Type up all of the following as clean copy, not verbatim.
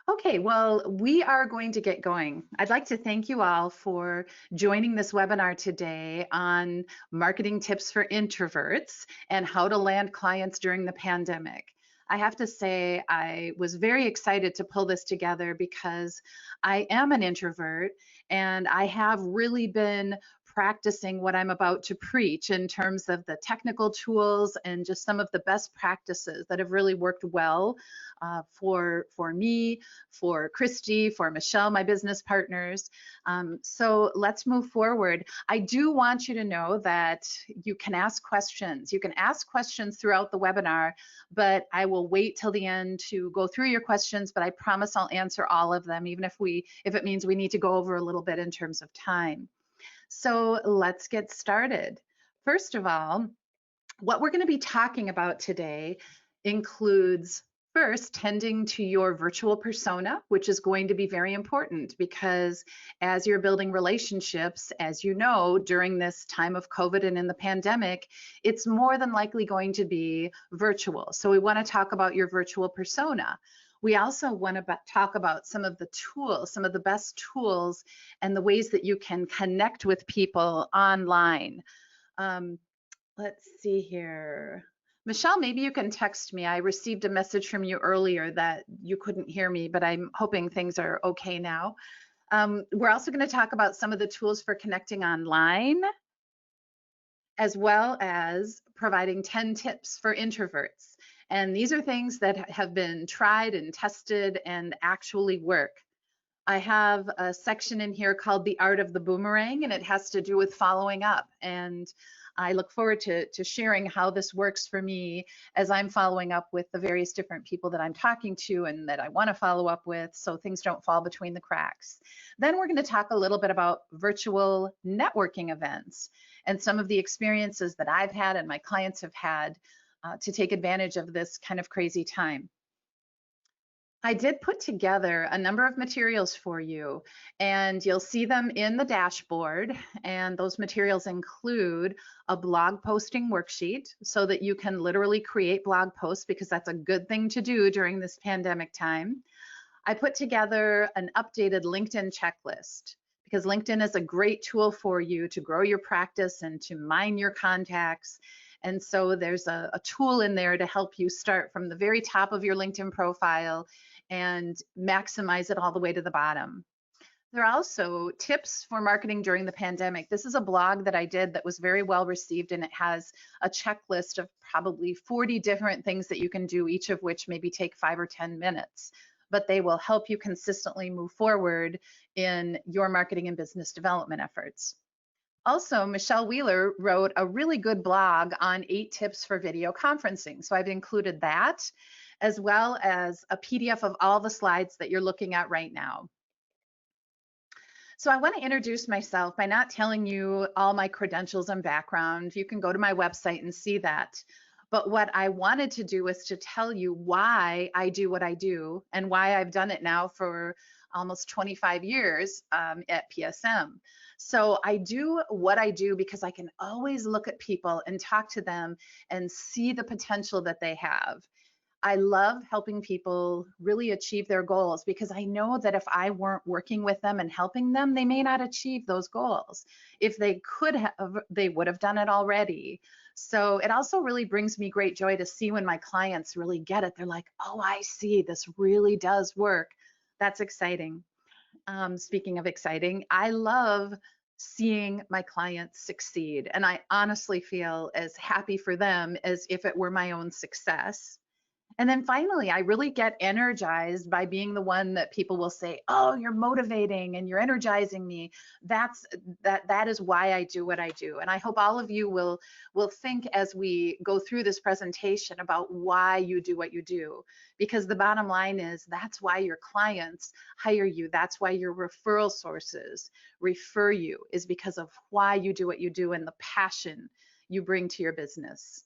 Okay, well, we are going to get going. I'd like to thank you all for joining this webinar today on marketing tips for introverts and how to land clients during the pandemic. I have to say, I was very excited to pull this together because I am an introvert and I have really been practicing what I'm about to preach in terms of the technical tools and just some of the best practices that have really worked well for me, for Christy, for Michelle, my business partners. So let's move forward. I do want you to know that you can ask questions. You can ask questions throughout the webinar, but I will wait till the end to go through your questions, but I promise I'll answer all of them, even if it means we need to go over a little bit in terms of time. So let's get started. First of all, what we're going to be talking about today includes first tending to your virtual persona, which is going to be very important because as you're building relationships, as you know, during this time of COVID and in the pandemic, it's more than likely going to be virtual. So we want to talk about your virtual persona. We also want to talk about some of the tools, some of the best tools and the ways that you can connect with people online. Let's see here. Michelle, maybe you can text me. I received a message from you earlier that you couldn't hear me, but I'm hoping things are okay now. We're also going to talk about some of the tools for connecting online, as well as providing 10 tips for introverts. And these are things that have been tried and tested and actually work. I have a section in here called The Art of the Boomerang, and it has to do with following up. And I look forward to sharing how this works for me as I'm following up with the various different people that I'm talking to and that I want to follow up with so things don't fall between the cracks. Then we're going to talk a little bit about virtual networking events and some of the experiences that I've had and my clients have had to take advantage of this kind of crazy time. I did put together a number of materials for you, and you'll see them in the dashboard. And those materials include a blog posting worksheet so that you can literally create blog posts because that's a good thing to do during this pandemic time. I put together an updated LinkedIn checklist because LinkedIn is a great tool for you to grow your practice and to mine your contacts. And so there's a tool in there to help you start from the very top of your LinkedIn profile and maximize it all the way to the bottom. There are also tips for marketing during the pandemic. This is a blog that I did that was very well received, and it has a checklist of probably 40 different things that you can do, each of which maybe take 5 or 10 minutes, but they will help you consistently move forward in your marketing and business development efforts. Also, Michelle Wheeler wrote a really good blog on 8 tips for video conferencing. So I've included that, as well as a PDF of all the slides that you're looking at right now. So I want to introduce myself by not telling you all my credentials and background. You can go to my website and see that. But what I wanted to do was to tell you why I do what I do and why I've done it now for almost 25 years at PSM. So I do what I do because I can always look at people and talk to them and see the potential that they have. I love helping people really achieve their goals because I know that if I weren't working with them and helping them, they may not achieve those goals. If they could have, they would have done it already. So it also really brings me great joy to see when my clients really get it. They're like, oh, I see, this really does work. That's exciting. Speaking of exciting, I love seeing my clients succeed. And I honestly feel as happy for them as if it were my own success. And then finally, I really get energized by being the one that people will say, oh, you're motivating and you're energizing me. That is why I do what I do. And I hope all of you will think as we go through this presentation about why you do what you do. Because the bottom line is that's why your clients hire you. That's why your referral sources refer you, is because of why you do what you do and the passion you bring to your business.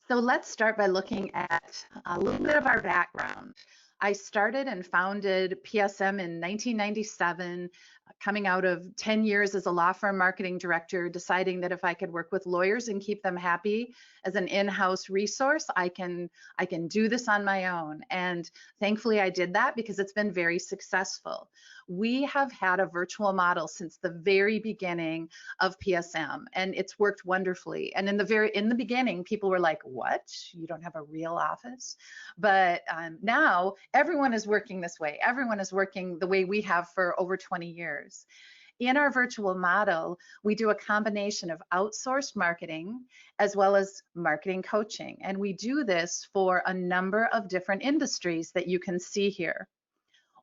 So let's start by looking at a little bit of our background. I started and founded PSM in 1997, coming out of 10 years as a law firm marketing director, deciding that if I could work with lawyers and keep them happy as an in-house resource, I can do this on my own. And thankfully I did that because it's been very successful. We have had a virtual model since the very beginning of PSM, and it's worked wonderfully. And in the beginning, people were like, "What? You don't have a real office?" But now everyone is working this way. Everyone is working the way we have for over 20 years. In our virtual model, we do a combination of outsourced marketing as well as marketing coaching. And we do this for a number of different industries that you can see here.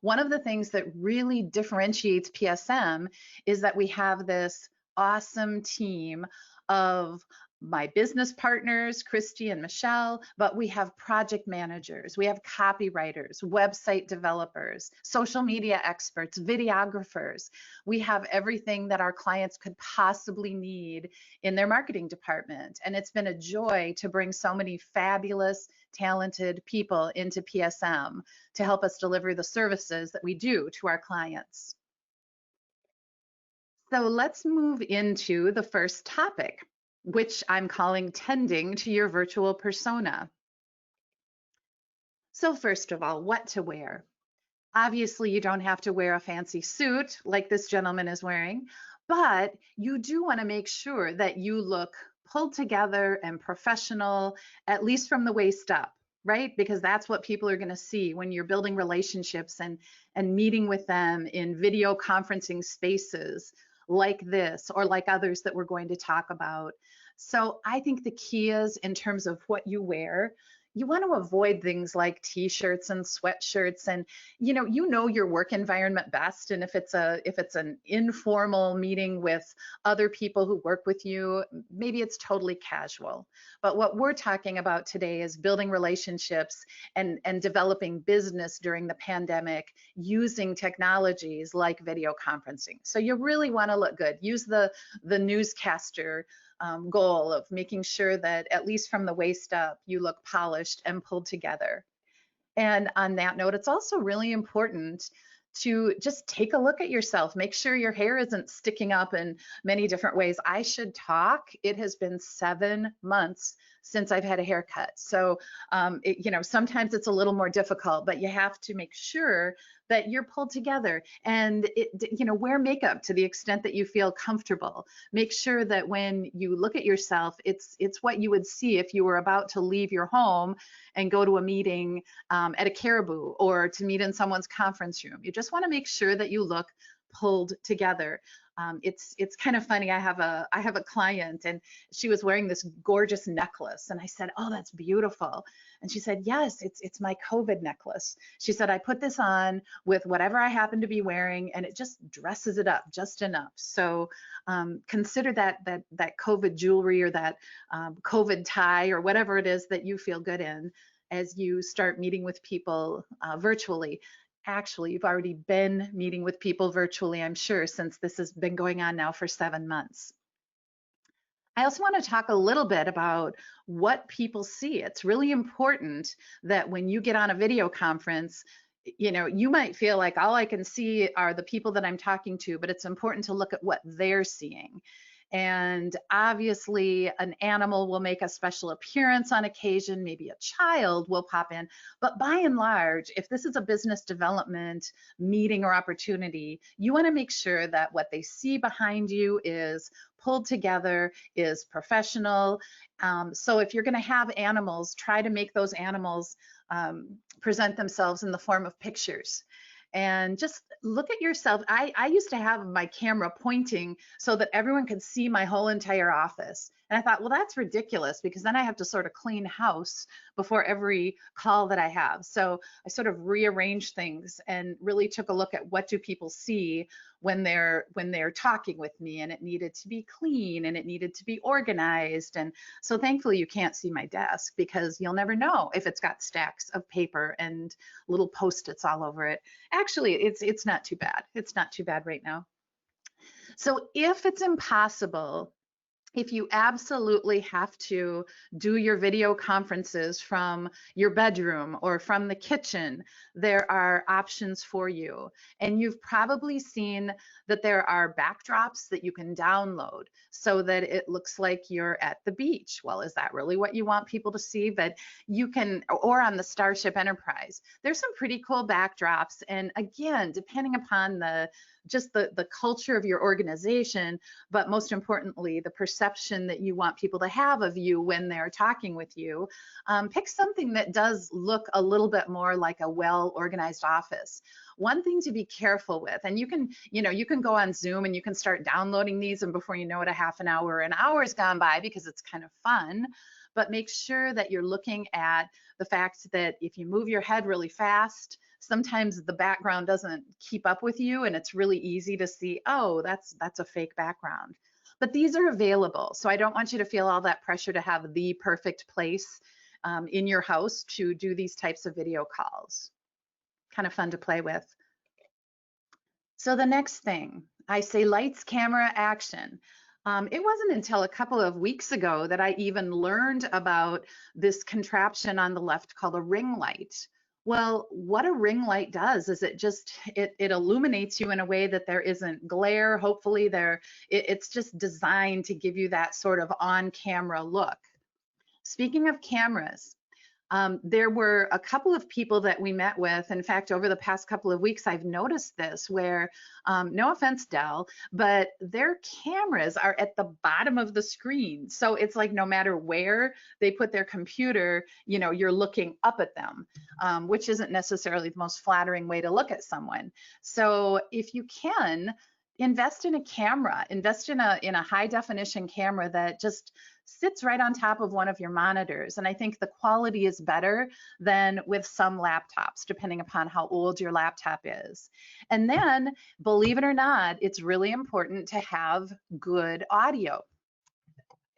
One of the things that really differentiates PSM is that we have this awesome team of my business partners, Christy and Michelle, but we have project managers, we have copywriters, website developers, social media experts, videographers. We have everything that our clients could possibly need in their marketing department. And it's been a joy to bring so many fabulous, talented people into PSM to help us deliver the services that we do to our clients. So let's move into the first topic, which I'm calling tending to your virtual persona. So first of all, what to wear? Obviously, you don't have to wear a fancy suit like this gentleman is wearing, but you do want to make sure that you look pulled together and professional, at least from the waist up, right? Because that's what people are going to see when you're building relationships and meeting with them in video conferencing spaces like this or like others that we're going to talk about. So I think the key is in terms of what you wear, you want to avoid things like t-shirts and sweatshirts, and you know your work environment best. And if it's an informal meeting with other people who work with you, maybe it's totally casual. But what we're talking about today is building relationships and developing business during the pandemic using technologies like video conferencing. So you really want to look good. Use the newscaster goal of making sure that at least from the waist up, you look polished and pulled together. And on that note, it's also really important to just take a look at yourself. Make sure your hair isn't sticking up in many different ways. I should talk. It has been 7 months since I've had a haircut. So, sometimes it's a little more difficult, but you have to make sure that you're pulled together and wear makeup to the extent that you feel comfortable. Make sure that when you look at yourself, it's what you would see if you were about to leave your home and go to a meeting at a Caribou or to meet in someone's conference room. You just want to make sure that you look pulled together. It's kind of funny. I have a client and she was wearing this gorgeous necklace, and I said, "Oh, that's beautiful." And she said, "Yes, it's my COVID necklace." She said, "I put this on with whatever I happen to be wearing, and it just dresses it up just enough." So consider that COVID jewelry or that COVID tie or whatever it is that you feel good in as you start meeting with people virtually. Actually, you've already been meeting with people virtually, I'm sure, since this has been going on now for 7 months. I also want to talk a little bit about what people see. It's really important that when you get on a video conference, you might feel like all I can see are the people that I'm talking to, but it's important to look at what they're seeing. And obviously, an animal will make a special appearance on occasion, maybe a child will pop in. But by and large, if this is a business development meeting or opportunity, you want to make sure that what they see behind you is pulled together, is professional. So if you're going to have animals, try to make those animals present themselves in the form of pictures. And just look at yourself. I used to have my camera pointing so that everyone could see my whole entire office. And I thought, well, that's ridiculous because then I have to sort of clean house before every call that I have. So I sort of rearranged things and really took a look at what do people see when they're talking with me, and it needed to be clean and it needed to be organized. And so thankfully you can't see my desk because you'll never know if it's got stacks of paper and little Post-its all over it. Actually, it's not too bad. It's not too bad right now. So if it's impossible If you absolutely have to do your video conferences from your bedroom or from the kitchen, there are options for you. And you've probably seen that there are backdrops that you can download so that it looks like you're at the beach. Well, is that really what you want people to see? But you can, or on the Starship Enterprise, there's some pretty cool backdrops. And again, depending upon the culture of your organization, but most importantly, the perception that you want people to have of you when they're talking with you, pick something that does look a little bit more like a well-organized office. One thing to be careful with, and you can go on Zoom and you can start downloading these, and before you know it, a half an hour, an hour's gone by because it's kind of fun. But make sure that you're looking at the fact that if you move your head really fast, sometimes the background doesn't keep up with you, and it's really easy to see, oh, that's a fake background. But these are available, so I don't want you to feel all that pressure to have the perfect place in your house to do these types of video calls. Kind of fun to play with. So the next thing, I say lights, camera, action. It wasn't until a couple of weeks ago that I even learned about this contraption on the left called a ring light. Well, what a ring light does is it illuminates you in a way that there isn't glare. Hopefully it's just designed to give you that sort of on-camera look. Speaking of cameras, there were a couple of people that we met with. In fact, over the past couple of weeks, I've noticed this where, no offense, Dell, but their cameras are at the bottom of the screen. So it's like no matter where they put their computer, you're looking up at them, which isn't necessarily the most flattering way to look at someone. So if you can, invest in a camera, invest in a high definition camera that just sits right on top of one of your monitors. And I think the quality is better than with some laptops, depending upon how old your laptop is. And then, believe it or not, it's really important to have good audio.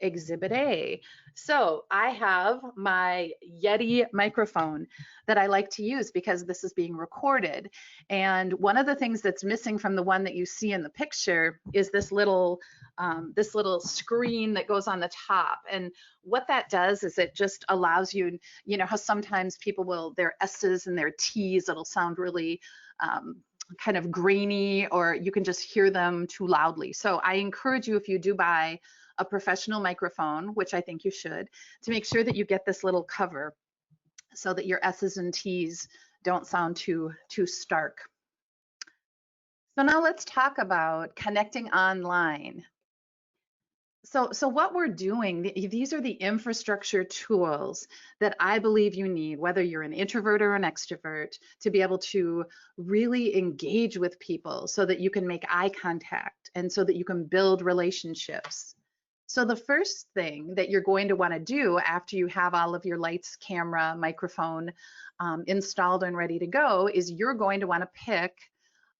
Exhibit A. So I have my Yeti microphone that I like to use because this is being recorded. And one of the things that's missing from the one that you see in the picture is this little screen that goes on the top. And what that does is it just allows you, how sometimes people their S's and their T's, it'll sound really kind of grainy, or you can just hear them too loudly. So I encourage you, if you do buy a professional microphone, which I think you should, to make sure that you get this little cover so that your S's and T's don't sound too stark. So now let's talk about connecting online. So what we're doing, these are the infrastructure tools that I believe you need, whether you're an introvert or an extrovert, to be able to really engage with people so that you can make eye contact and so that you can build relationships. So the first thing that you're going to want to do after you have all of your lights, camera, microphone installed and ready to go is you're going to want to pick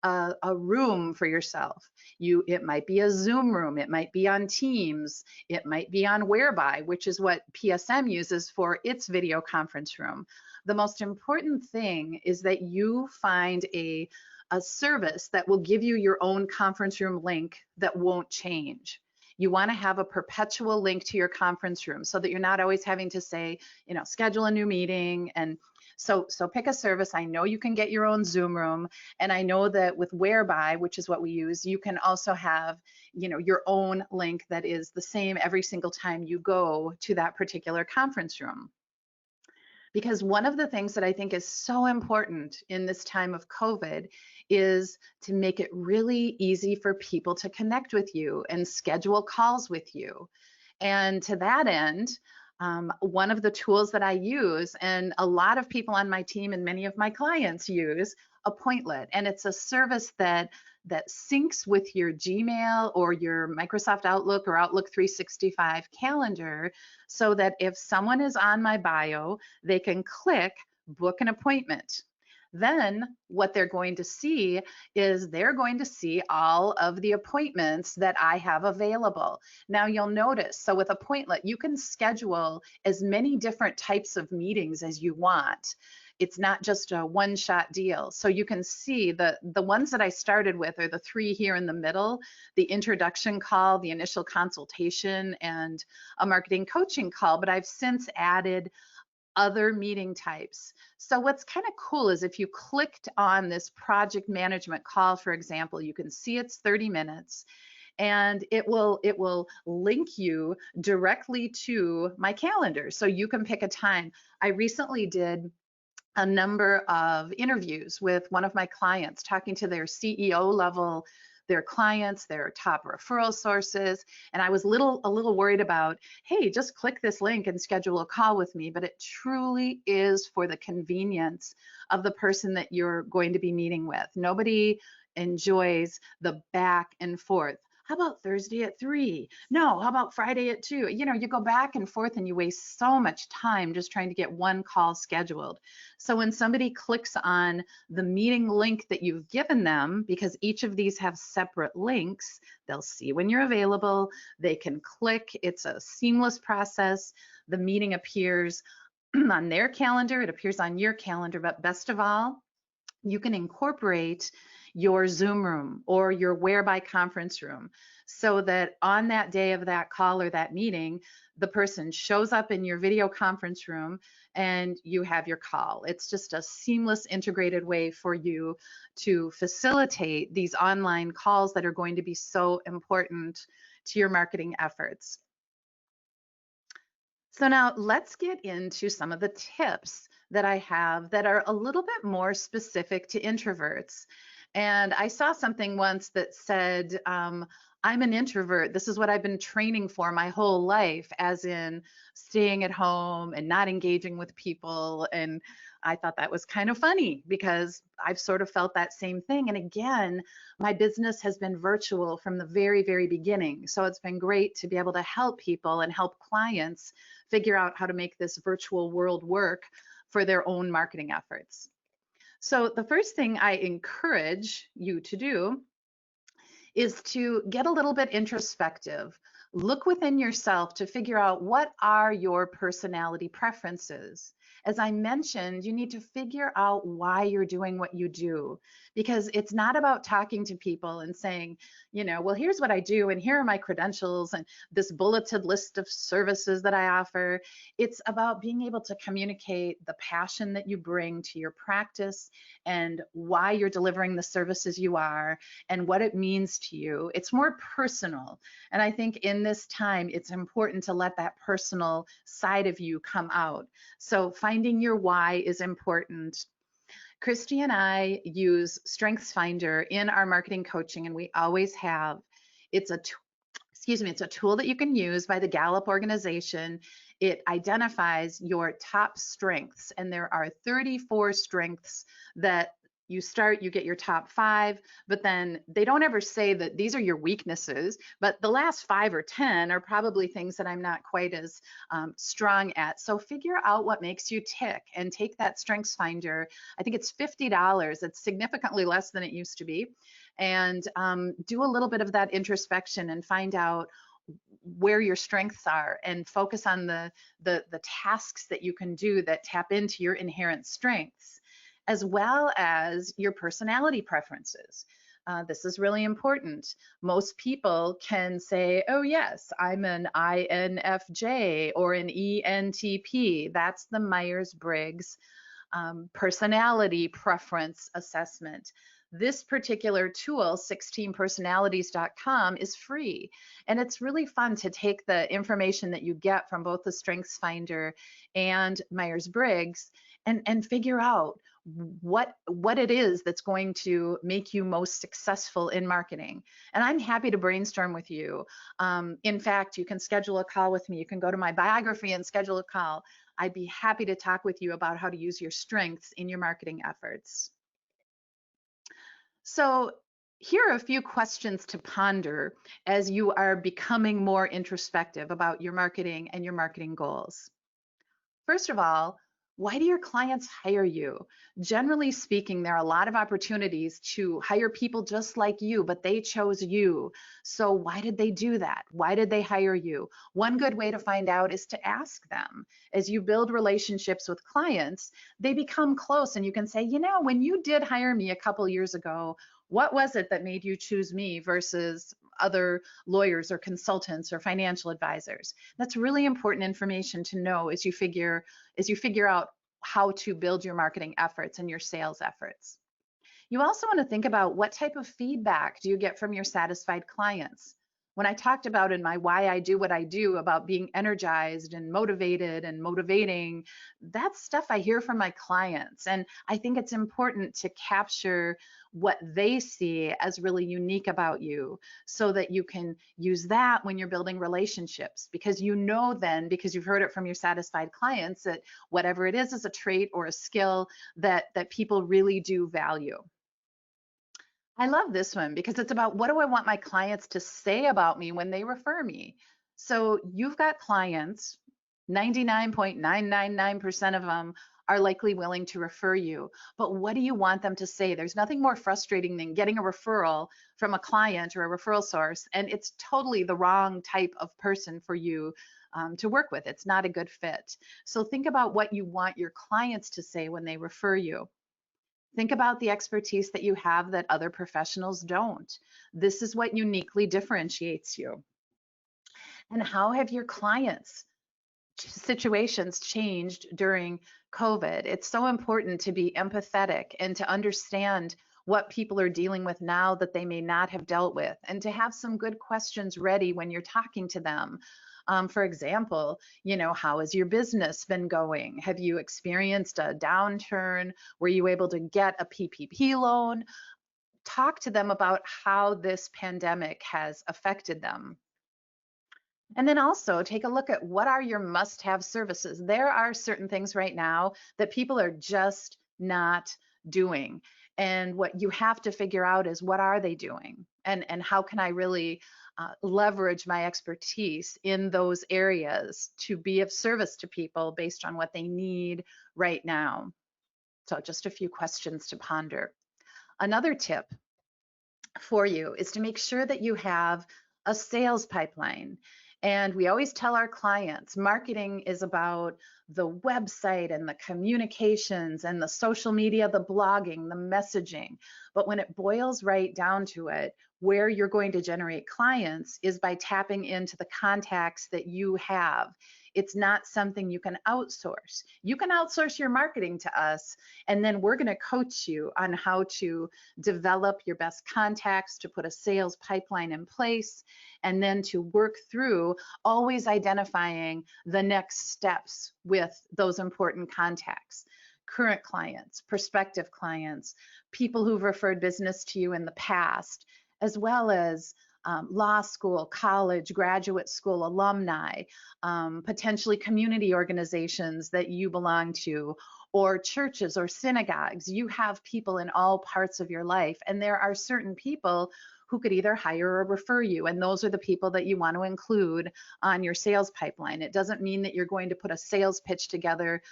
a room for yourself. It might be a Zoom room, it might be on Teams, it might be on Whereby, which is what PSM uses for its video conference room. The most important thing is that you find a service that will give you your own conference room link that won't change. You want to have a perpetual link to your conference room so that you're not always having to say, schedule a new meeting. And so pick a service. I know you can get your own Zoom room, and I know that with Whereby, which is what we use, you can also have, your own link that is the same every single time you go to that particular conference room. Because one of the things that I think is so important in this time of COVID is to make it really easy for people to connect with you and schedule calls with you. And to that end, one of the tools that I use, and a lot of people on my team and many of my clients use, Appointlet. And it's a service that syncs with your Gmail or your Microsoft Outlook or Outlook 365 calendar, so that if someone is on my bio, they can click book an appointment. Then what they're going to see is they're going to see all of the appointments that I have available. Now you'll notice, so with Appointlet, you can schedule as many different types of meetings as you want. It's not just a one-shot deal. So you can see the ones that I started with are the three here in the middle: the introduction call, the initial consultation, and a marketing coaching call. But I've since added other meeting types. So what's kind of cool is if you clicked on this project management call, for example, you can see it's 30 minutes, and it will link you directly to my calendar. So you can pick a time. I recently did a number of interviews with one of my clients, talking to their CEO level, their clients, their top referral sources. And I was a little worried about, hey, just click this link and schedule a call with me. But it truly is for the convenience of the person that you're going to be meeting with. Nobody enjoys the back and forth. How about Thursday at 3? No, how about Friday at 2? You know, you go back and forth and you waste so much time just trying to get one call scheduled. So when somebody clicks on the meeting link that you've given them, because each of these have separate links, they'll see when you're available, they can click. It's a seamless process. The meeting appears on their calendar, it appears on your calendar, but best of all, you can incorporate your Zoom room or your Whereby conference room so that on that day of that call or that meeting, the person shows up in your video conference room and you have your call. It's just a seamless, integrated way for you to facilitate these online calls that are going to be so important to your marketing efforts. So now let's get into some of the tips that I have that are a little bit more specific to introverts. And I saw something once that said, I'm an introvert. This is what I've been training for my whole life, as in staying at home and not engaging with people. And I thought that was kind of funny because I've sort of felt that same thing. And again, my business has been virtual from the very, very beginning. So it's been great to be able to help people and help clients figure out how to make this virtual world work for their own marketing efforts. So the first thing I encourage you to do is to get a little bit introspective. Look within yourself to figure out, what are your personality preferences? As I mentioned, you need to figure out why you're doing what you do, because it's not about talking to people and saying, you know, well, here's what I do and here are my credentials and this bulleted list of services that I offer. It's about being able to communicate the passion that you bring to your practice and why you're delivering the services you are and what it means to you. It's more personal. And I think in this time, it's important to let that personal side of you come out. So finding your why is important. Christy and I use StrengthsFinder in our marketing coaching, and we always have. It's a it's a tool that you can use by the Gallup organization. It identifies your top strengths, and there are 34 strengths that you get your top 5, but then they don't ever say that these are your weaknesses, but the last 5 or 10 are probably things that I'm not quite as strong at. So figure out what makes you tick and take that Strengths Finder. I think it's $50. It's significantly less than it used to be. And do a little bit of that introspection and find out where your strengths are and focus on the tasks that you can do that tap into your inherent strengths, as well as your personality preferences. This is really important. Most people can say, oh yes, I'm an INFJ or an ENTP. That's the Myers-Briggs personality preference assessment. This particular tool, 16personalities.com, is free. And it's really fun to take the information that you get from both the StrengthsFinder and Myers-Briggs and figure out what it is that's going to make you most successful in marketing. And I'm happy to brainstorm with you. In fact, you can schedule a call with me. You can go to my biography and schedule a call. I'd be happy to talk with you about how to use your strengths in your marketing efforts. So here are a few questions to ponder as you are becoming more introspective about your marketing and your marketing goals. First of all, Why do your clients hire you? Generally speaking, there are a lot of opportunities to hire people just like you, but they chose you. So why did they do that? Why did they hire you? One good way to find out is to ask them. As you build relationships with clients, they become close and you can say, when you did hire me a couple years ago, what was it that made you choose me versus other lawyers or consultants or financial advisors? That's really important information to know as you figure out how to build your marketing efforts and your sales efforts. You also want to think about what type of feedback do you get from your satisfied clients. When I talked about in my Why I Do What I Do about being energized and motivated and motivating, that's stuff I hear from my clients. And I think it's important to capture what they see as really unique about you so that you can use that when you're building relationships, because then, because you've heard it from your satisfied clients, that whatever it is a trait or a skill that people really do value. I love this one because it's about what do I want my clients to say about me when they refer me. So you've got clients, 99.999% of them are likely willing to refer you. But what do you want them to say? There's nothing more frustrating than getting a referral from a client or a referral source, and it's totally the wrong type of person for you to work with. It's not a good fit. So think about what you want your clients to say when they refer you. Think about the expertise that you have that other professionals don't. This is what uniquely differentiates you. And how have your clients' situations changed during COVID? It's so important to be empathetic and to understand what people are dealing with now that they may not have dealt with, and to have some good questions ready when you're talking to them. For example, how has your business been going? Have you experienced a downturn? Were you able to get a PPP loan? Talk to them about how this pandemic has affected them. And then also take a look at what are your must-have services. There are certain things right now that people are just not doing. And what you have to figure out is what are they doing? And how can I really leverage my expertise in those areas to be of service to people based on what they need right now? So just a few questions to ponder. Another tip for you is to make sure that you have a sales pipeline. And we always tell our clients marketing is about the website and the communications and the social media, the blogging, the messaging. But when it boils right down to it, where you're going to generate clients is by tapping into the contacts that you have. It's not something you can outsource. You can outsource your marketing to us, and then we're going to coach you on how to develop your best contacts, to put a sales pipeline in place, and then to work through always identifying the next steps with those important contacts. Current clients, prospective clients, people who've referred business to you in the past, as well as law school, college, graduate school, alumni, potentially community organizations that you belong to, or churches or synagogues. You have people in all parts of your life, and there are certain people who could either hire or refer you, and those are the people that you want to include on your sales pipeline. It doesn't mean that you're going to put a sales pitch together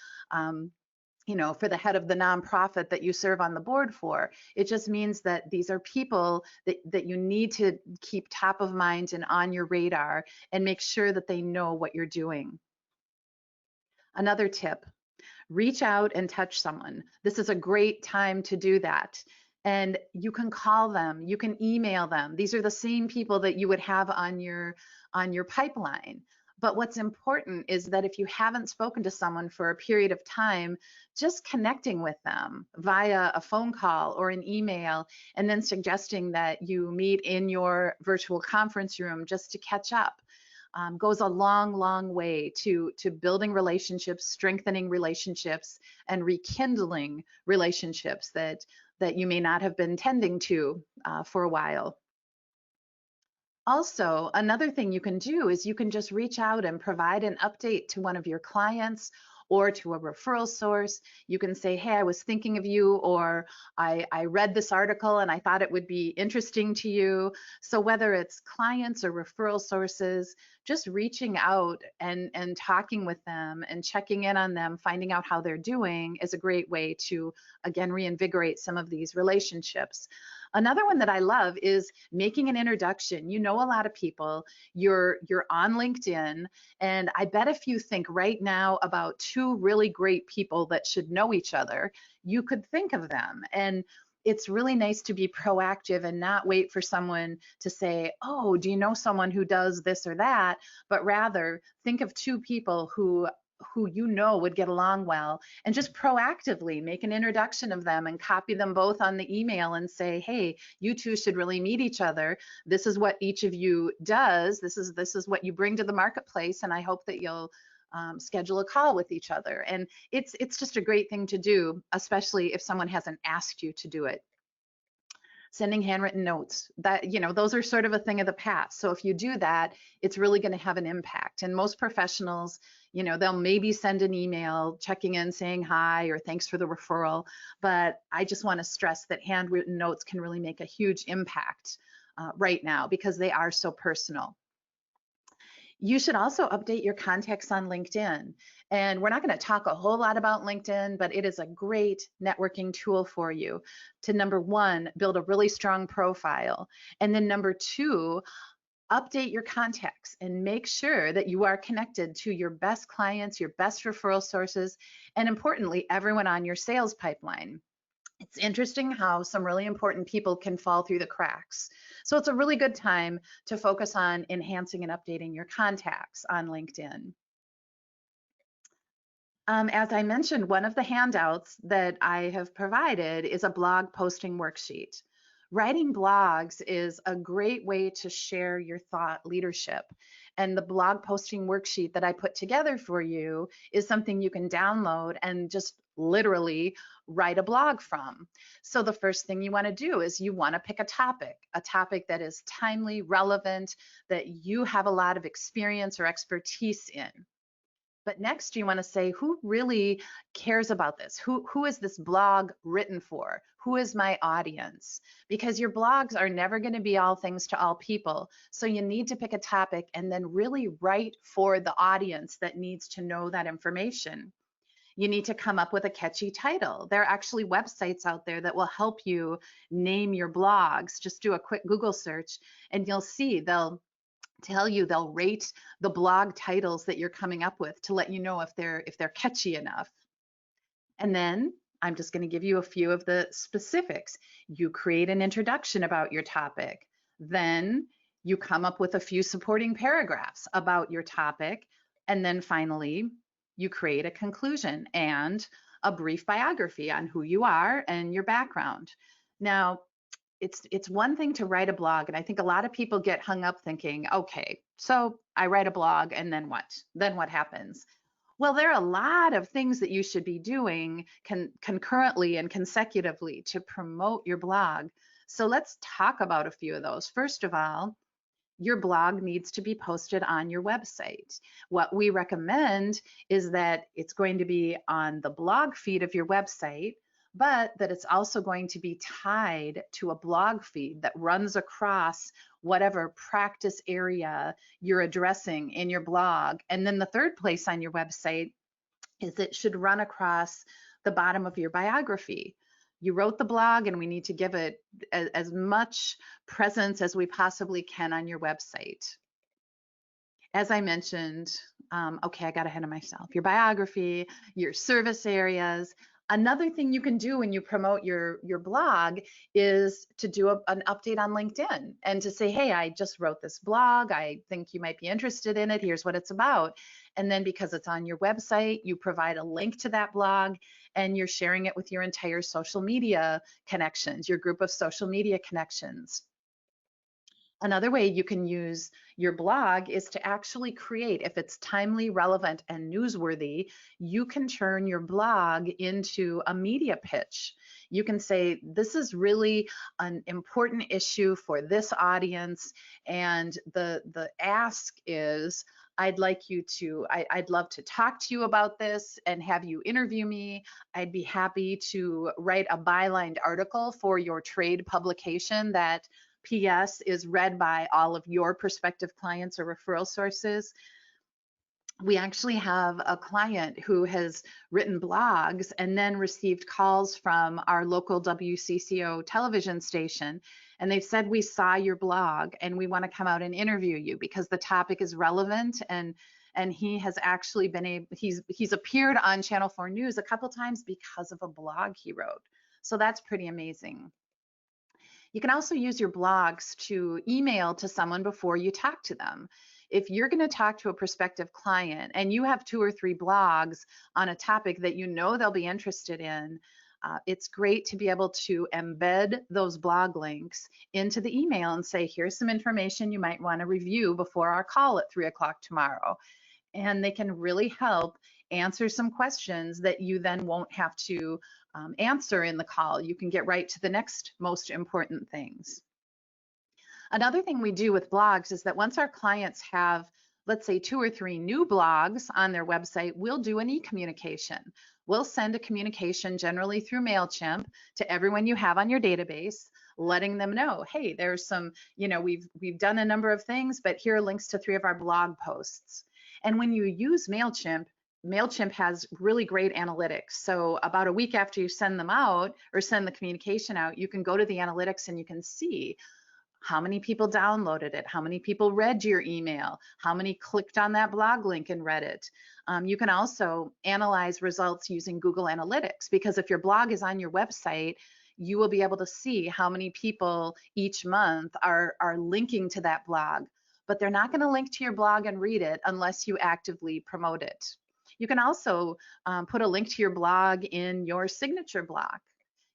for the head of the nonprofit that you serve on the board for. It just means that these are people that you need to keep top of mind and on your radar and make sure that they know what you're doing. Another tip, reach out and touch someone. This is a great time to do that. And you can call them, you can email them. These are the same people that you would have on your pipeline. But what's important is that if you haven't spoken to someone for a period of time, just connecting with them via a phone call or an email, and then suggesting that you meet in your virtual conference room just to catch up, goes a long, long way to building relationships, strengthening relationships, and rekindling relationships that you may not have been tending to for a while. Also, another thing you can do is you can just reach out and provide an update to one of your clients or to a referral source. You can say, hey, I was thinking of you, or I read this article and I thought it would be interesting to you. So whether it's clients or referral sources, just reaching out and talking with them and checking in on them, finding out how they're doing is a great way to, again, reinvigorate some of these relationships. Another one that I love is making an introduction. You know a lot of people, you're on LinkedIn, and I bet if you think right now about two really great people that should know each other, you could think of them. And it's really nice to be proactive and not wait for someone to say, oh, do you know someone who does this or that? But rather think of two people who you know would get along well, and just proactively make an introduction of them and copy them both on the email and say, hey, you two should really meet each other. This is what each of you does. This is what you bring to the marketplace, and I hope that you'll schedule a call with each other. And it's just a great thing to do, especially if someone hasn't asked you to do it. Sending handwritten notes, that, you know, those are sort of a thing of the past. So if you do that, it's really going to have an impact. And most professionals, you know, they'll maybe send an email checking in, saying hi or thanks for the referral. But I just want to stress that handwritten notes can really make a huge impact right now, because they are so personal. You should also update your contacts on LinkedIn. And we're not going to talk a whole lot about LinkedIn, but it is a great networking tool for you to, number one, build a really strong profile. And then number two, update your contacts and make sure that you are connected to your best clients, your best referral sources, and importantly, everyone on your sales pipeline. It's interesting how some really important people can fall through the cracks. So it's a really good time to focus on enhancing and updating your contacts on LinkedIn. As I mentioned, one of the handouts that I have provided is a blog posting worksheet. Writing blogs is a great way to share your thought leadership. And the blog posting worksheet that I put together for you is something you can download and just literally write a blog from. So the first thing you want to do is you want to pick a topic that is timely, relevant, that you have a lot of experience or expertise in. But next, you want to say, who really cares about this? Who is this blog written for? Who is my audience? Because your blogs are never going to be all things to all people. So you need to pick a topic and then really write for the audience that needs to know that information. You need to come up with a catchy title. There are actually websites out there that will help you name your blogs. Just do a quick Google search and you'll see they'll rate the blog titles that you're coming up with to let you know if they're catchy enough. And then I'm just going to give you a few of the specifics. You create an introduction about your topic. Then you come up with a few supporting paragraphs about your topic. And then finally, you create a conclusion and a brief biography on who you are and your background. Now, it's one thing to write a blog, and I think a lot of people get hung up thinking, okay, so I write a blog and then what? Then what happens? Well, there are a lot of things that you should be doing concurrently and consecutively to promote your blog. So let's talk about a few of those. First of all, your blog needs to be posted on your website. What we recommend is that it's going to be on the blog feed of your website, but that it's also going to be tied to a blog feed that runs across whatever practice area you're addressing in your blog. And then the third place on your website is it should run across the bottom of your biography. You wrote the blog, and we need to give it as much presence as we possibly can on your website. As I mentioned, okay, I got ahead of myself. Your biography, your service areas. Another thing you can do when you promote your blog is to do an update on LinkedIn and to say, hey, I just wrote this blog. I think you might be interested in it. Here's what it's about. And then because it's on your website, you provide a link to that blog and you're sharing it with your entire social media connections, your group of social media connections. Another way you can use your blog is to actually create, if it's timely, relevant, and newsworthy, you can turn your blog into a media pitch. You can say, this is really an important issue for this audience, and the ask is, I'd love to talk to you about this and have you interview me. I'd be happy to write a bylined article for your trade publication that PS is read by all of your prospective clients or referral sources. We actually have a client who has written blogs and then received calls from our local WCCO television station. And they've said, we saw your blog and we want to come out and interview you because the topic is relevant. And he has actually been he's appeared on Channel 4 News a couple times because of a blog he wrote. So that's pretty amazing. You can also use your blogs to email to someone before you talk to them. If you're going to talk to a prospective client and you have 2 or 3 blogs on a topic that you know they'll be interested in, it's great to be able to embed those blog links into the email and say, here's some information you might want to review before our call at 3 o'clock tomorrow. And they can really help answer some questions that you then won't have to answer in the call. You can get right to the next most important things. Another thing we do with blogs is that once our clients have, let's say, 2 or 3 new blogs on their website, we'll do an e-communication. We'll send a communication generally through MailChimp to everyone you have on your database, letting them know, hey, there's some, we've done a number of things, but here are links to 3 of our blog posts. And when you use MailChimp has really great analytics. So about a week after you send them out or send the communication out, you can go to the analytics and you can see how many people downloaded it, how many people read your email, how many clicked on that blog link and read it. You can also analyze results using Google Analytics, because if your blog is on your website, you will be able to see how many people each month are linking to that blog. But they're not going to link to your blog and read it unless you actively promote it. You can also put a link to your blog in your signature block.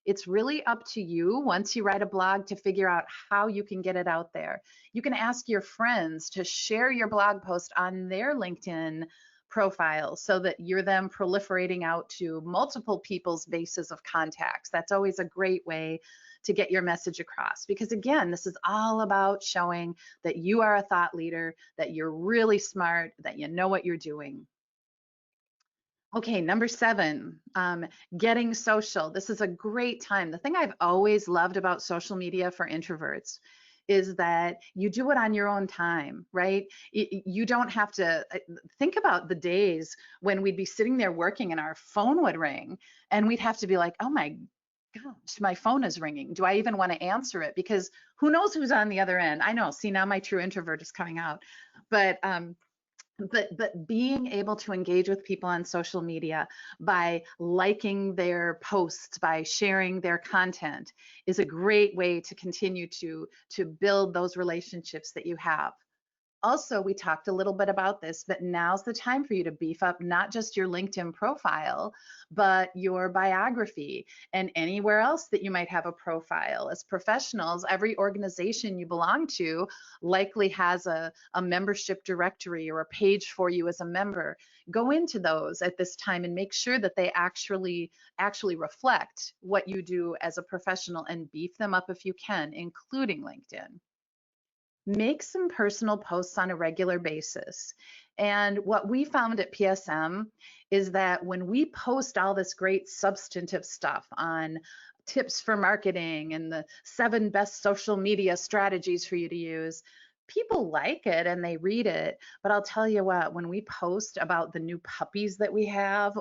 It's really up to you once you write a blog to figure out how you can get it out there. You can ask your friends to share your blog post on their LinkedIn profile so that you're then proliferating out to multiple people's bases of contacts. That's always a great way to get your message across, because again, this is all about showing that you are a thought leader, that you're really smart, that you know what you're doing. Okay, number 7, getting social. This is a great time. The thing I've always loved about social media for introverts is that you do it on your own time, right? You don't have to think about the days when we'd be sitting there working and our phone would ring and we'd have to be like, oh my gosh, my phone is ringing. Do I even want to answer it? Because who knows who's on the other end? I know, see, now my true introvert is coming out. But being able to engage with people on social media by liking their posts, by sharing their content, is a great way to continue to build those relationships that you have. Also, we talked a little bit about this, but now's the time for you to beef up not just your LinkedIn profile, but your biography and anywhere else that you might have a profile. As professionals, every organization you belong to likely has a membership directory or a page for you as a member. Go into those at this time and make sure that they actually reflect what you do as a professional, and beef them up if you can, including LinkedIn. Make some personal posts on a regular basis. And what we found at PSM is that when we post all this great substantive stuff on tips for marketing and the 7 best social media strategies for you to use, people like it and they read it. But I'll tell you what, when we post about the new puppies that we have,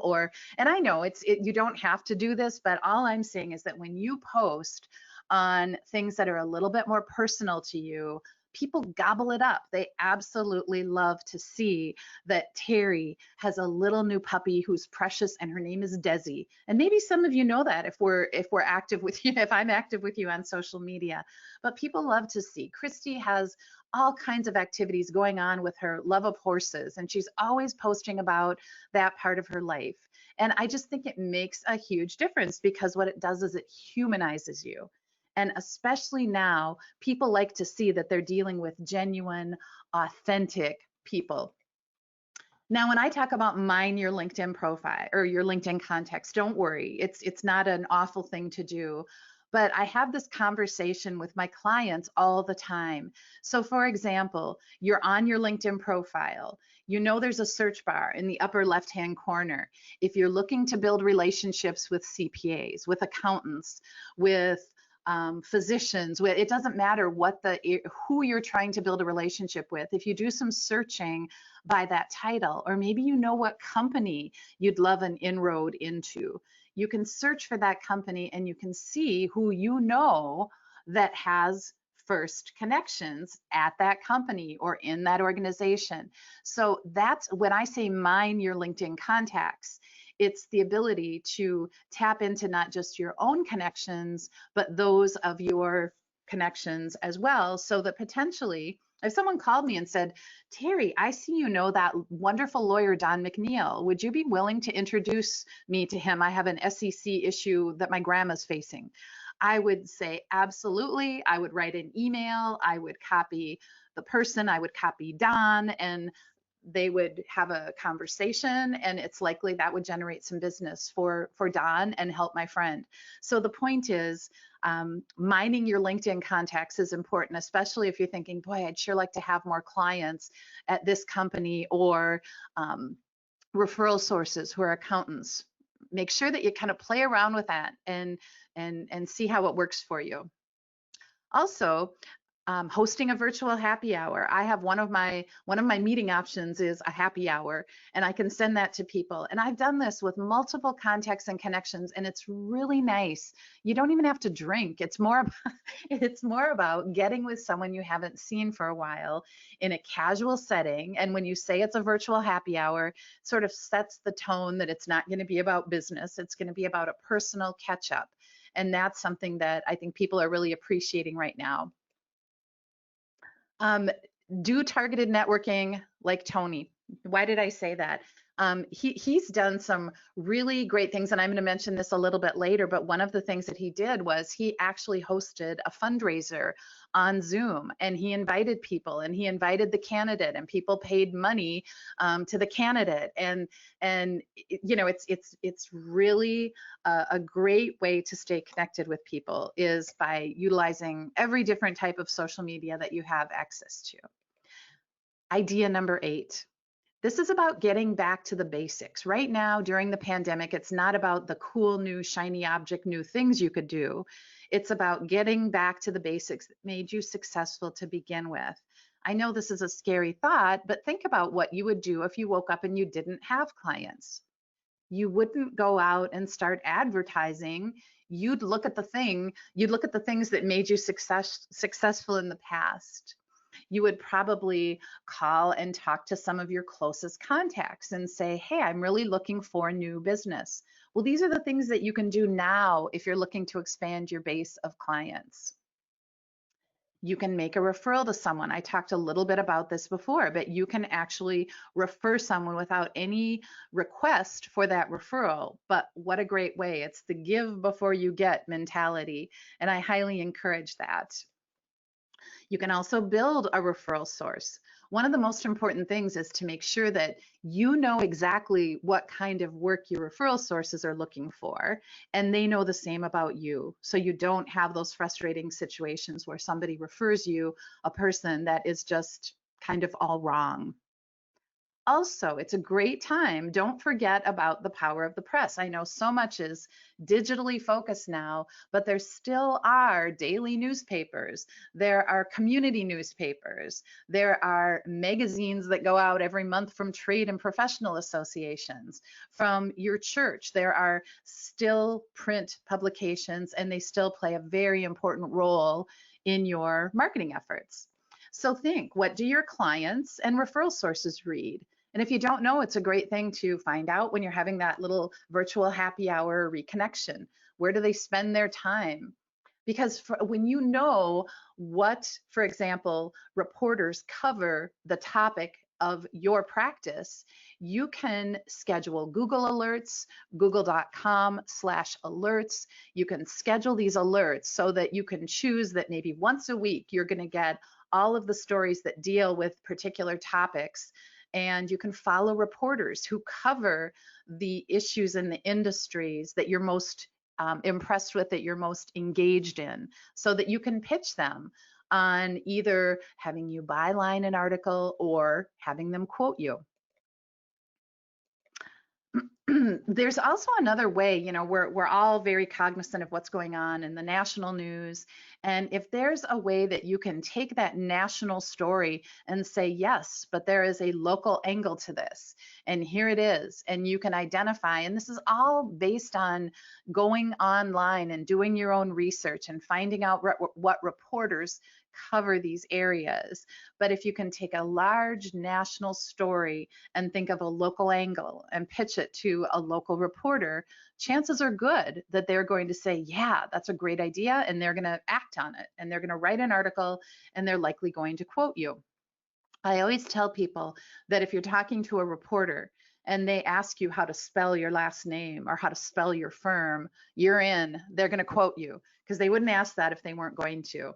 and I know you don't have to do this, but all I'm saying is that when you post on things that are a little bit more personal to you, people gobble it up. They absolutely love to see that Terry has a little new puppy who's precious and her name is Desi. And maybe some of you know that if we're active with you, if I'm active with you on social media. But people love to see. Christy has all kinds of activities going on with her love of horses, and she's always posting about that part of her life. And I just think it makes a huge difference, because what it does is it humanizes you. And especially now, people like to see that they're dealing with genuine, authentic people. Now, when I talk about mine your LinkedIn profile or your LinkedIn contacts, don't worry, it's not an awful thing to do. But I have this conversation with my clients all the time. So for example, you're on your LinkedIn profile. You know there's a search bar in the upper left-hand corner. If you're looking to build relationships with CPAs, with accountants, with physicians, it doesn't matter who you're trying to build a relationship with. If you do some searching by that title, or maybe you know what company you'd love an inroad into, you can search for that company and you can see who you know that has first connections at that company or in that organization. So that's when I say mine your LinkedIn contacts. It's the ability to tap into not just your own connections, but those of your connections as well, so that potentially, if someone called me and said, Terry, I see you know that wonderful lawyer, Don McNeil, would you be willing to introduce me to him? I have an SEC issue that my grandma's facing. I would say, absolutely. I would write an email. I would copy the person. I would copy Don, and they would have a conversation, and it's likely that would generate some business for Don and help my friend. So the point is, mining your LinkedIn contacts is important, especially if you're thinking, boy, I'd sure like to have more clients at this company, or referral sources who are accountants. Make sure that you kind of play around with that and see how it works for you. Also, hosting a virtual happy hour. I have one of my meeting options is a happy hour, and I can send that to people. And I've done this with multiple contacts and connections, and it's really nice. You don't even have to drink. It's more about getting with someone you haven't seen for a while in a casual setting. And when you say it's a virtual happy hour, it sort of sets the tone that it's not going to be about business. It's going to be about a personal catch up. And that's something that I think people are really appreciating right now. Do targeted networking like Tony. Why did I say that? He's done some really great things, and I'm going to mention this a little bit later, but one of the things that he did was he actually hosted a fundraiser on Zoom, and he invited people, and he invited the candidate, and people paid money to the candidate, and you know, it's really a great way to stay connected with people is by utilizing every different type of social media that you have access to. Idea number 8. This is about getting back to the basics. Right now, during the pandemic, it's not about the cool, new, shiny object, new things you could do. It's about getting back to the basics that made you successful to begin with. I know this is a scary thought, but think about what you would do if you woke up and you didn't have clients. You wouldn't go out and start advertising. You'd look at the things that made you successful in the past. You would probably call and talk to some of your closest contacts and say, hey, I'm really looking for new business. Well, these are the things that you can do now if you're looking to expand your base of clients. You can make a referral to someone. I talked a little bit about this before, but you can actually refer someone without any request for that referral. But what a great way. It's the give before you get mentality, and I highly encourage that. You can also build a referral source. One of the most important things is to make sure that you know exactly what kind of work your referral sources are looking for, and they know the same about you. So you don't have those frustrating situations where somebody refers you a person that is just kind of all wrong. Also, it's a great time. Don't forget about the power of the press. I know so much is digitally focused now, but there still are daily newspapers. There are community newspapers. There are magazines that go out every month from trade and professional associations, from your church. There are still print publications, and they still play a very important role in your marketing efforts. So think, what do your clients and referral sources read? And if you don't know, it's a great thing to find out when you're having that little virtual happy hour reconnection. Where do they spend their time? Because when you know what, for example, reporters cover the topic of your practice, you can schedule Google alerts, google.com/alerts. You can schedule these alerts so that you can choose that maybe once a week you're going to get all of the stories that deal with particular topics. And you can follow reporters who cover the issues in the industries that you're most impressed with, that you're most engaged in, so that you can pitch them on either having you byline an article or having them quote you. There's also another way, we're all very cognizant of what's going on in the national news. And if there's a way that you can take that national story and say, yes, but there is a local angle to this, and here it is, and you can identify, and this is all based on going online and doing your own research and finding out what reporters cover these areas. But if you can take a large national story and think of a local angle and pitch it to a local reporter, chances are good that they're going to say, yeah, that's a great idea, and they're going to act on it, and they're going to write an article, and they're likely going to quote you. I always tell people that if you're talking to a reporter and they ask you how to spell your last name or how to spell your firm, you're in. They're going to quote you, because they wouldn't ask that if they weren't going to.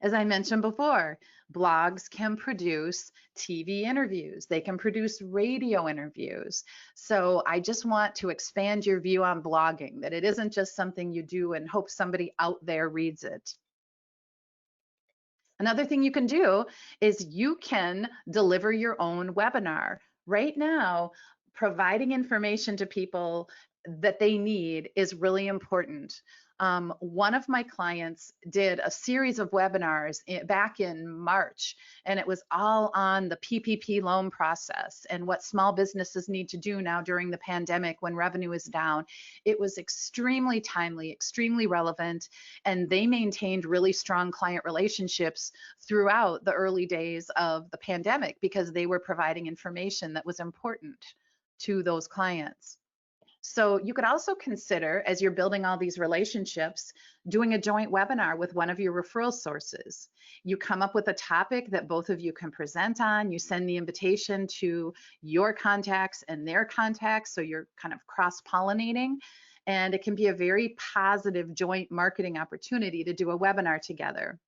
As I mentioned before, blogs can produce TV interviews. They can produce radio interviews. So I just want to expand your view on blogging, that it isn't just something you do and hope somebody out there reads it. Another thing you can do is you can deliver your own webinar. Right now, providing information to people that they need is really important. One of my clients did a series of webinars back in March, and it was all on the PPP loan process and what small businesses need to do now during the pandemic when revenue is down. It was extremely timely, extremely relevant, and they maintained really strong client relationships throughout the early days of the pandemic because they were providing information that was important to those clients. So you could also consider, as you're building all these relationships, doing a joint webinar with one of your referral sources. You come up with a topic that both of you can present on. You send the invitation to your contacts and their contacts, so you're kind of cross-pollinating. And it can be a very positive joint marketing opportunity to do a webinar together.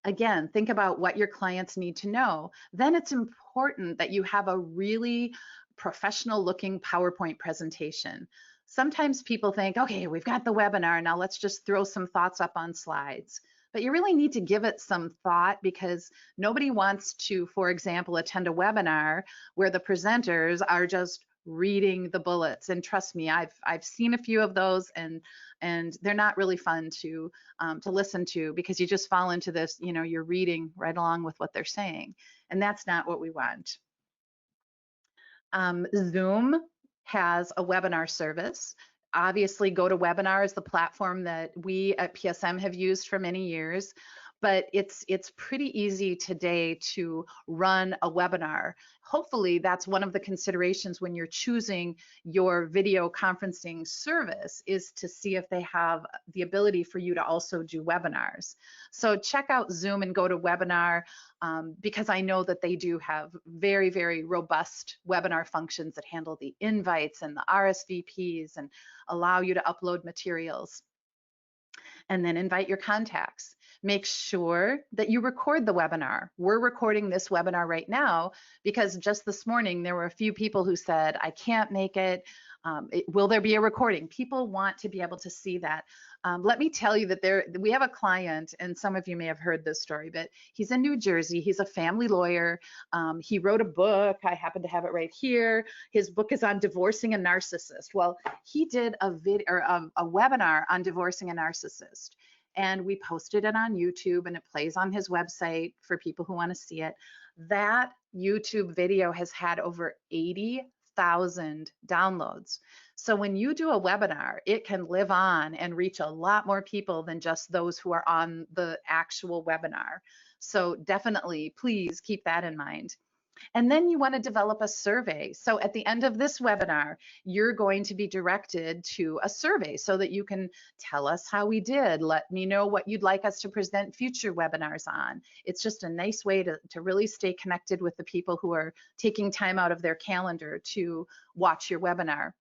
Again, think about what your clients need to know. Then it's important that you have a really professional looking PowerPoint presentation. Sometimes people think, okay, we've got the webinar, now let's just throw some thoughts up on slides. But you really need to give it some thought, because nobody wants to, for example, attend a webinar where the presenters are just reading the bullets. And trust me, I've seen a few of those, and they're not really fun to listen to, because you just fall into this, you're reading right along with what they're saying, and that's not what we want. Zoom has a webinar service. Obviously, GoToWebinar is the platform that we at PSM have used for many years, but it's pretty easy today to run a webinar. Hopefully, that's one of the considerations when you're choosing your video conferencing service, is to see if they have the ability for you to also do webinars. So check out Zoom and GoToWebinar, because I know that they do have very, very robust webinar functions that handle the invites and the RSVPs and allow you to upload materials. And then invite your contacts. Make sure that you record the webinar. We're recording this webinar right now because just this morning there were a few people who said, I can't make it. Will there be a recording? People want to be able to see that. Let me tell you that we have a client, and some of you may have heard this story, but he's in New Jersey. He's a family lawyer. He wrote a book. I happen to have it right here. His book is on divorcing a narcissist. Well, he did a webinar on divorcing a narcissist, and we posted it on YouTube, and it plays on his website for people who want to see it. That YouTube video has had over 80,000 downloads. So when you do a webinar, it can live on and reach a lot more people than just those who are on the actual webinar. So definitely, please keep that in mind. And then you want to develop a survey. So at the end of this webinar, you're going to be directed to a survey so that you can tell us how we did. Let me know what you'd like us to present future webinars on. It's just a nice way to really stay connected with the people who are taking time out of their calendar to watch your webinar.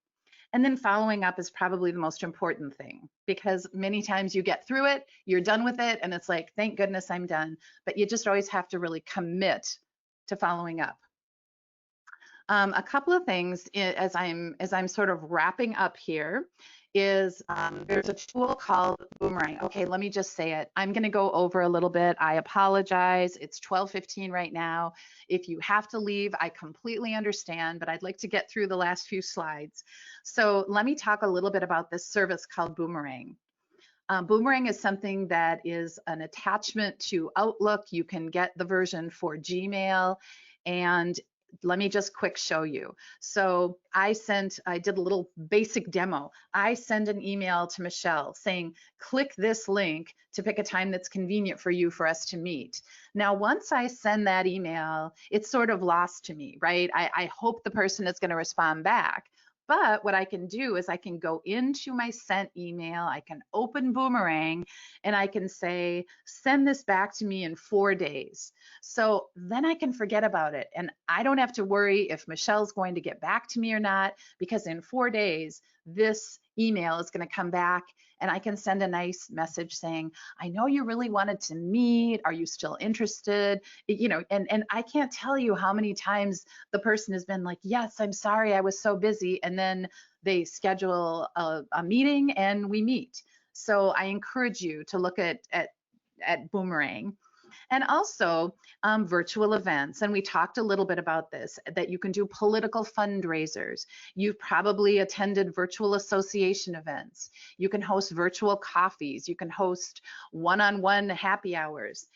And then following up is probably the most important thing, because many times you get through it, you're done with it, and it's like, thank goodness I'm done. But you just always have to really commit to following up. A couple of things as I'm sort of wrapping up here is there's a tool called Boomerang. Okay, let me just say it. I'm going to go over a little bit. I apologize. It's 12:15 right now. If you have to leave, I completely understand, but I'd like to get through the last few slides. So let me talk a little bit about this service called Boomerang. Boomerang is something that is an attachment to Outlook. You can get the version for Gmail, and let me just quick show you. So I did a little basic demo. I send an email to Michelle saying, click this link to pick a time that's convenient for you for us to meet. Now, once I send that email, it's sort of lost to me, right? I hope the person is going to respond back. But what I can do is I can go into my sent email, I can open Boomerang, and I can say, send this back to me in 4 days. So then I can forget about it. And I don't have to worry if Michelle's going to get back to me or not, because in 4 days, this email is going to come back and I can send a nice message saying, I know you really wanted to meet. Are you still interested? You know, and I can't tell you how many times the person has been like, yes, I'm sorry, I was so busy. And then they schedule a meeting and we meet. So I encourage you to look at Boomerang. And also virtual events. And we talked a little bit about this, that you can do political fundraisers. You've probably attended virtual association events. You can host virtual coffees. You can host one-on-one happy hours.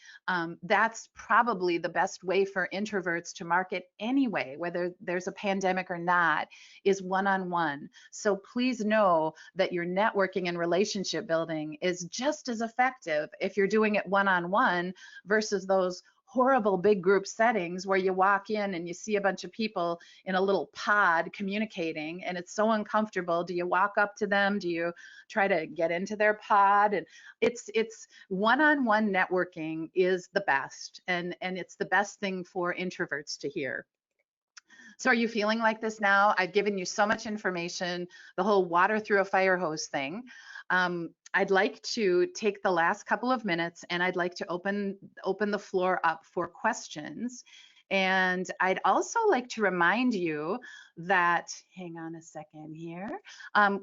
That's probably the best way for introverts to market anyway, whether there's a pandemic or not, is one-on-one. So please know that your networking and relationship building is just as effective if you're doing it one-on-one versus those horrible big group settings where you walk in and you see a bunch of people in a little pod communicating and it's so uncomfortable. Do you walk up to them? Do you try to get into their pod? And it's one-on-one networking is the best, and it's the best thing for introverts to hear. So are you feeling like this now? I've given you so much information, the whole water through a fire hose thing. I'd like to take the last couple of minutes and I'd like to open the floor up for questions. And I'd also like to remind you that, hang on a second here,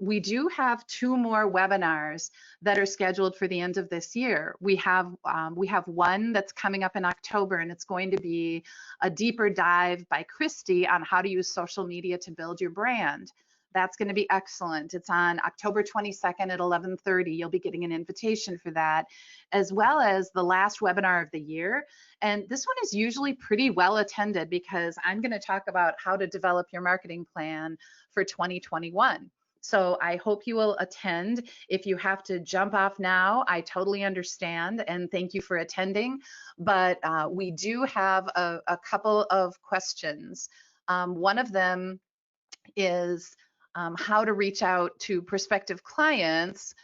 we do have 2 more webinars that are scheduled for the end of this year. We have one that's coming up in October, and it's going to be a deeper dive by Christy on how to use social media to build your brand. That's going to be excellent. It's on October 22nd at 11:30. You'll be getting an invitation for that, as well as the last webinar of the year. And this one is usually pretty well attended because I'm going to talk about how to develop your marketing plan for 2021. So I hope you will attend. If you have to jump off now, I totally understand, and thank you for attending. But we do have a couple of questions. One of them is how to reach out to prospective clients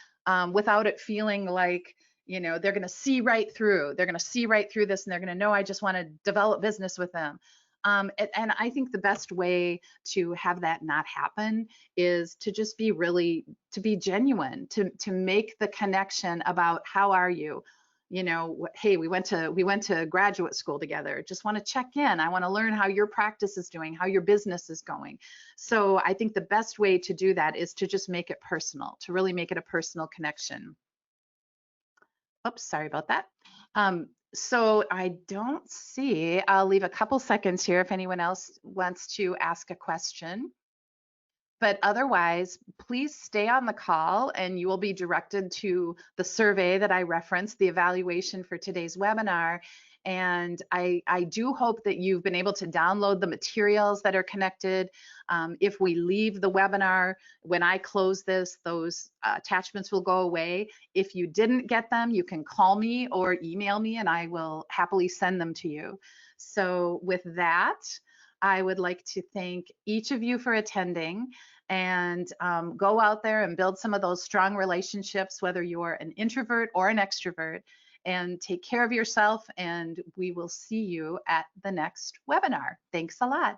without it feeling like, you know, they're going to see right through. They're going to see right through this, and they're going to know I just want to develop business with them. And I think the best way to have that not happen is to just be to be genuine, to make the connection about how are you. You know, hey, we went to graduate school together. Just want to check in. I want to learn how your practice is doing, how your business is going. So I think the best way to do that is to just make it personal, to really make it a personal connection. Oops, sorry about that. So I don't see, I'll leave a couple seconds here if anyone else wants to ask a question. But otherwise, please stay on the call and you will be directed to the survey that I referenced, the evaluation for today's webinar. And I do hope that you've been able to download the materials that are connected. If we leave the webinar, when I close this, those attachments will go away. If you didn't get them, you can call me or email me and I will happily send them to you. So with that, I would like to thank each of you for attending, and go out there and build some of those strong relationships, whether you're an introvert or an extrovert, and take care of yourself, and we will see you at the next webinar. Thanks a lot.